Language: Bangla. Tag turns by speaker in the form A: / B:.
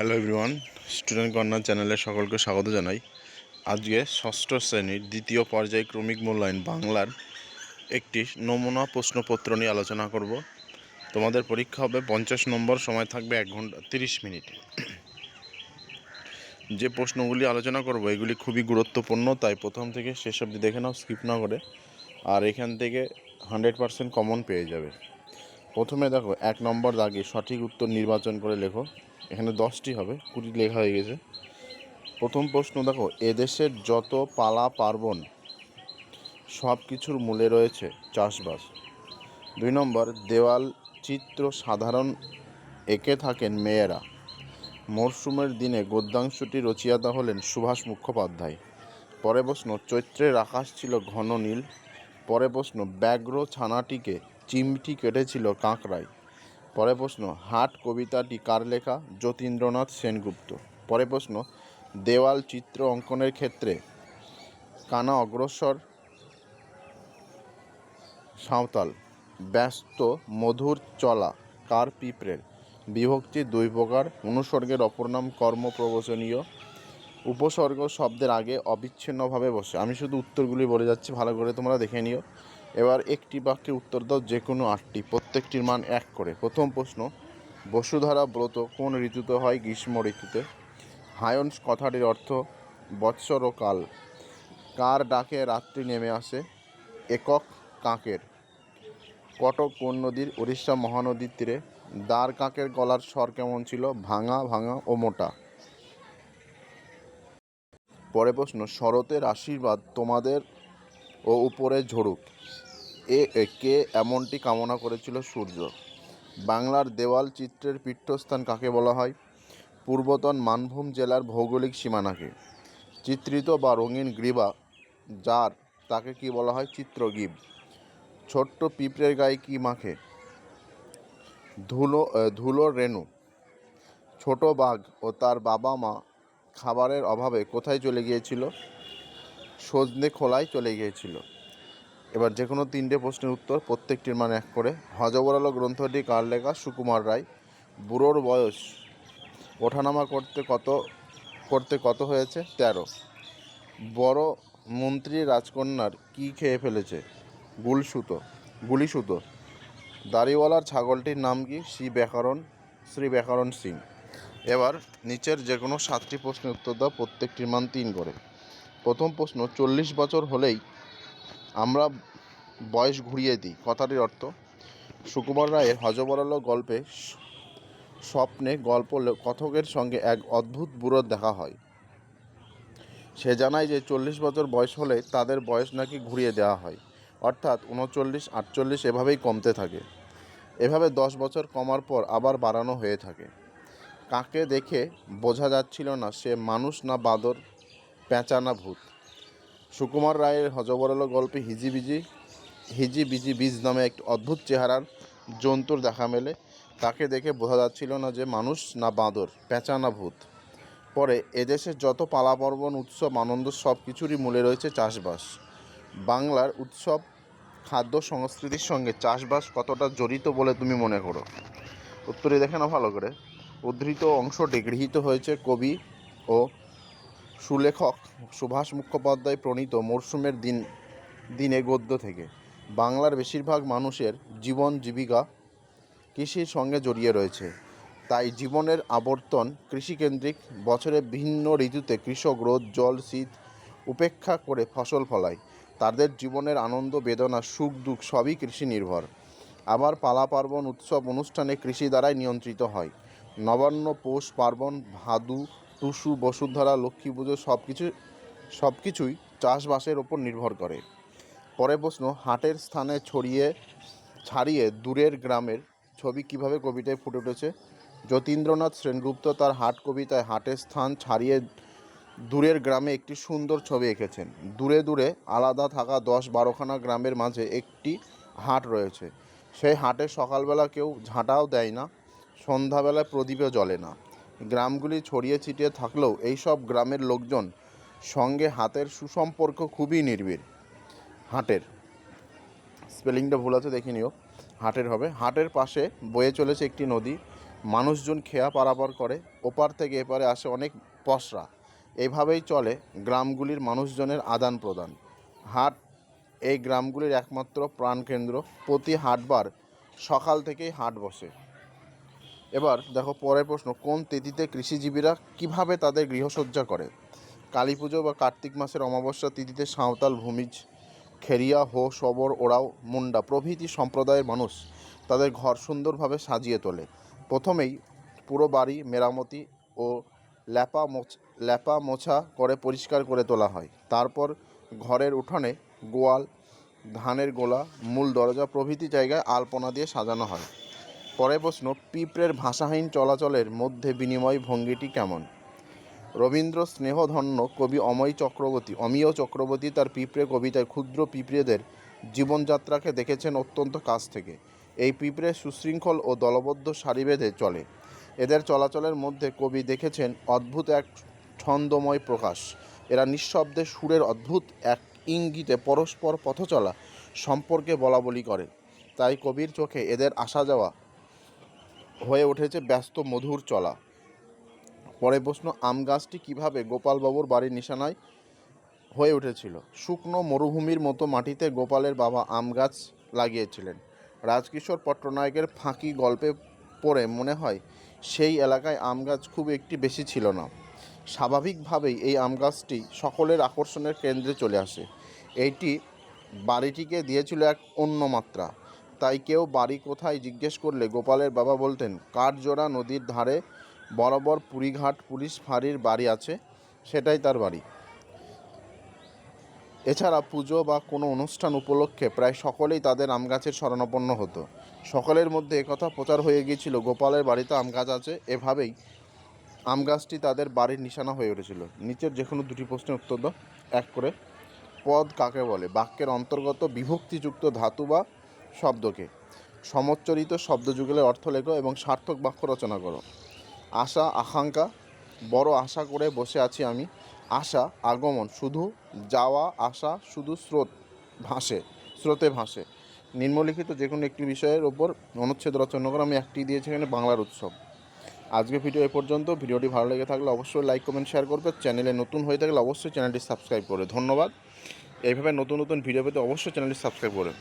A: হ্যালো এভরিওয়ান, স্টুডেন্ট কর্নার চ্যানেলে সকলকে স্বাগত জানাই। আজকে ষষ্ঠ শ্রেণীর দ্বিতীয় পর্যায়ক্রমিক মূল্যায়ন বাংলার একটি নমুনা প্রশ্নপত্র নিয়ে আলোচনা করব। তোমাদের পরীক্ষা হবে 50 নম্বর, সময় থাকবে 1 ঘন্টা 30 মিনিট। যে প্রশ্নগুলি আলোচনা করব এগুলি খুবই গুরুত্বপূর্ণ, তাই প্রথম থেকে শেষ অবধি দেখে নাও, স্কিপ না করে। আর এখান থেকে 100% কমন পেয়ে যাবে। প্রথমে দেখো 1 নম্বর দাগে সঠিক উত্তর নির্বাচন করে লেখো। এখানে 10টি হবে, 20 লেখা হয়ে গেছে। প্রথম প্রশ্ন দেখো, এদেশের যত পালা পার্বণ সব কিছুর মূলে রয়েছে চাষবাস। 2 নম্বর, দেওয়াল চিত্র সাধারণ এঁকে থাকেন মেয়েরা। মরশুমের দিনে গদ্যাংশটি রচয়িতা হলেন সুভাষ মুখোপাধ্যায়। পরে প্রশ্ন, চৈত্রের আকাশ ছিল ঘন নীল। পরে প্রশ্ন, ব্যাঘ্র ছানাটিকে চিমটি কেটেছিল কাঁকড়ায়। পরে প্রশ্ন, হাট কবিতাটি কার লেখা? যতীন্দ্রনাথ সেনগুপ্ত। পরে প্রশ্ন, দেওয়াল চিত্র অঙ্কনের ক্ষেত্রে কানা অগ্রসর সাঁওতাল। ব্যস্ত মধুর চলা কার? পিঁপড়ের। বিভক্তি 2 প্রকার, অনুসর্গের অপর নাম কর্মপ্রবচনীয়। উপসর্গ শব্দের আগে অবিচ্ছিন্নভাবে বসে। আমি শুধু উত্তরগুলি বলে যাচ্ছি, ভালো করে তোমরা দেখে নিও। এবার একটি বাক্যে উত্তর দাও, যে কোনো 8টি, প্রত্যেকটির মান 1 করে। প্রথম প্রশ্ন, বসুধারা ব্রত কোন ঋতুতে হয়? গ্রীষ্ম ঋতুতে। হায়ন্স কথাটির অর্থ বৎসর ও কাল। কার ডাকে রাত্রি নেমে আসে? একক কাকের। কটক কোন নদীর? উড়িষ্যা মহানদীর তীরে। দ্বার কাকের গলার স্বর কেমন ছিল? ভাঙা ভাঙা ও মোটা। পরে প্রশ্ন, শরতের আশীর্বাদ তোমাদের ও উপরে ঝরুক, কে এমনটি কামনা করেছিল? সূর্য। বাংলার দেওয়াল চিত্রের পীঠস্থান কাকে বলা হয়? পূর্বতন মানভূম জেলার ভৌগোলিক সীমানাকে। চিত্রিত বা রঙিন গ্রীবা যার, তাকে কি বলা হয়? চিত্রগীব। ছোট্ট পিঁপড়ের গায়ে কি মাখে? ধুলোর রেণু। ছোট বাঘ ও তার বাবা মা খাবারের অভাবে কোথায় চলে গিয়েছিল? সজনে খোলায় চলে গিয়েছিল। এবার যে কোনো 3টে প্রশ্নের উত্তর, প্রত্যেকটির মান 1 করে। হযবরল গ্রন্থটি কার লেখা? সুকুমার রায়। বুড়োর বয়স ওঠানামা করতে কত হয়েছে? 13। বড় মন্ত্রী রাজকন্যার কি খেয়ে ফেলেছে? গুলিসুতো। দাড়িওয়ালার ছাগলটির নাম কি? শ্রী ব্যাকরণ সিং। এবার নিচের যে কোনো 7টি প্রশ্নের উত্তর দাও, প্রত্যেকটির মান 3 করে। প্রথম প্রশ্ন, 40 বছর হলেই আমরা বয়স ঘুরিয়ে দিই, কথাটির অর্থ? সুকুমার রায়ের হযবরল গল্পে স্বপ্নে গল্প কথকের সঙ্গে এক অদ্ভুত বুড়োর দেখা হয়। সে জানায় যে 40 বছর বয়স হলে তাদের বয়স নাকি ঘুরিয়ে দেওয়া হয়, অর্থাৎ 39, 48 এভাবেই কমতে থাকে। এভাবে 10 বছর কমার পর আবার বাড়ানো হয়ে থাকে। কাকে দেখে বোঝা যাচ্ছিল না সে মানুষ না বাঁদর, পেঁচা না ভূত? সুকুমার রায়ের হযবরল গল্পে হিজিবিজি বীজ নামে একটি অদ্ভুত চেহারার জন্তুর দেখা মেলে। তাকে দেখে বোঝা যাচ্ছিল না যে মানুষ না বাঁদর, পেঁচা না ভূত। পরে, এদেশের যত পালা পার্বণ উৎসব আনন্দ সব কিছুরই মূলে রয়েছে চাষবাস। বাংলার উৎসব খাদ্য সংস্কৃতির সঙ্গে চাষবাস কতটা জড়িত বলে তুমি মনে করো? উত্তরে দেখে না ভালো করে। উদ্ধৃত অংশটি গৃহীত হয়েছে কবি ও সুলেখক সুভাষ মুখোপাধ্যায় প্রণীত মরশুমের দিনে গদ্য থেকে। বাংলার বেশিরভাগ মানুষের জীবন জীবিকা কৃষির সঙ্গে জড়িয়ে রয়েছে, তাই জীবনের আবর্তন কৃষিকেন্দ্রিক। বছরে ভিন্ন ঋতুতে কৃষক রোদ জল শীত উপেক্ষা করে ফসল ফলায়। তাদের জীবনের আনন্দ বেদনা সুখ দুঃখ সবই কৃষি নির্ভর। আবার পালা পার্বণ উৎসব অনুষ্ঠানে কৃষি দ্বারাই নিয়ন্ত্রিত হয়। নবান্ন, পৌষ পার্বণ, ভাদু, টুসু, বসুন্ধরা, লক্ষ্মী পুজো সবকিছুই চাষবাসের ওপর নির্ভর করে। পরে প্রশ্ন, হাটের স্থানে ছাড়িয়ে দূরের গ্রামের ছবি কিভাবে কবিতায় ফুটে উঠেছে? যতীন্দ্রনাথ সেনগুপ্ত তার হাট কবিতায় হাটের স্থান ছাড়িয়ে দূরের গ্রামে একটি সুন্দর ছবি এঁকেছেন। দূরে দূরে আলাদা থাকা 10-12খানা গ্রামের মাঝে একটি হাট রয়েছে। সেই হাটে সকালবেলা কেউ ঝাঁটাও দেয় না, সন্ধ্যাবেলায় প্রদীপও জ্বলে না। গ্রামগুলি ছড়িয়ে ছিটিয়ে থাকলেও এইসব গ্রামের লোকজন সঙ্গে হাতের সুসম্পর্ক খুবই নিবিড়। হাটের স্পেলিংটা ভুল আছে, দেখে নিও। হাটের হবে। হাটের পাশে বয়ে চলেছে একটি নদী। মানুষজন খেয়া পারাপার করে, ওপার থেকে এপারে আসে অনেক পসরা। এইভাবেই চলে গ্রামগুলির মানুষজনের আদান প্রদান। হাট এই গ্রামগুলির একমাত্র প্রাণকেন্দ্র। প্রতি হাটবার সকাল থেকেই হাট বসে। এবার দেখো পরের প্রশ্ন, কোন তিথিতে কৃষিজীবীরা কিভাবে তাদের গৃহসজ্জা করে? কালী পুজো বা কার্তিক মাসের অমাবস্যা তিথিতে সাঁওতাল, ভূমিজ, খেরিয়া, হো, সবর, ওরাও, মুন্ডা প্রভৃতি সম্প্রদায়ের মানুষ তাদের ঘর সুন্দরভাবে সাজিয়ে তোলে। প্রথমেই পুরো বাড়ি মেরামতি ও ল্যাপা মোছা করে পরিষ্কার করে তোলা হয়। তারপর ঘরের উঠানে গোয়াল, ধানের গোলা, মূল দরজা প্রভৃতি জায়গায় আলপনা দিয়ে সাজানো হয়। পরের প্রশ্ন, পিঁপড়ের ভাষাহীন চলাচলের মধ্যে বিনিময় ভঙ্গিটি কেমন? রবীন্দ্র স্নেহধন্য কবি অমিয় চক্রবর্তী তার পিঁপড়ে কবিতায় ক্ষুদ্র পিঁপড়েদের জীবনযাত্রাকে দেখেছেন অত্যন্ত কাছ থেকে। এই পিঁপড়ে সুশৃঙ্খল ও দলবদ্ধ সারি বেঁধে চলে। এদের চলাচলের মধ্যে কবি দেখেছেন অদ্ভুত এক ছন্দময় প্রকাশ। এরা নিঃশব্দে সুরের অদ্ভুত এক ইঙ্গিতে পরস্পর পথচলা সম্পর্কে বলাবলি করে। তাই কবির চোখে এদের আসা যাওয়া হয়ে উঠেছে ব্যস্ত মধুর চলা। পরের প্রশ্ন, আম গাছটি কীভাবে গোপালবাবুর বাড়ির নিশানায় হয়ে উঠেছিল? শুকনো মরুভূমির মতো মাটিতে গোপালের বাবা আম গাছ লাগিয়েছিলেন। রাজকিশোর পট্টনায়কের ফাঁকি গল্পে পড়ে মনে হয় সেই এলাকায় আম গাছ খুব একটি বেশি ছিল না। স্বাভাবিকভাবেই এই আম গাছটি সকলের আকর্ষণের কেন্দ্রে চলে আসে। এইটি বাড়িটিকে দিয়েছিল এক অন্য মাত্রা। তাই কেউ বাড়ি কোথায় জিজ্ঞেস করলে গোপালের বাবা বলতেন, কাঠজোড়া নদীর ধারে বরাবর পুরীঘাট পুলিশ ফাঁড়ির বাড়ি আছে, সেটাই তার বাড়ি। এছাড়া পুজো বা কোনো অনুষ্ঠান উপলক্ষে প্রায় সকলেই তাদের আম গাছের শরণাপন্ন হতো। সকলের মধ্যে একথা প্রচার হয়ে গিয়েছিল, গোপালের বাড়িতে আম গাছ আছে। এভাবেই আম গাছটি তাদের বাড়ির নিশানা হয়ে উঠেছিল। নিচের যে কোনো দুটি প্রশ্নের উত্তর দাও এক করে। পদ কাকে বলে? বাক্যের অন্তর্গত বিভক্তিযুক্ত ধাতু বা শব্দকে। সমচ্চরিত শব্দযুগলের অর্থ লেখো এবং সার্থক বাক্য রচনা করো। আশা, আকাঙ্ক্ষা, বড় আশা করে বসে আছি আমি। আশা আগমন, শুধু যাওয়া আসা, শুধু স্রোতে ভাসে। নিম্নলিখিত যে কোনো একটি বিষয়ের ওপর অনুচ্ছেদ রচনা করে। আমি একটি দিয়েছি এখানে বাংলার উৎসব। আজকে ভিডিও এ পর্যন্ত। ভিডিওটি ভালো লেগে থাকলে অবশ্যই লাইক, কমেন্ট, শেয়ার করবে। চ্যানেলে নতুন হয়ে থাকলে অবশ্যই চ্যানেলটি সাবস্ক্রাইব করবে। ধন্যবাদ। এইভাবে নতুন নতুন ভিডিও পেতে অবশ্যই চ্যানেলটি সাবস্ক্রাইব করবে।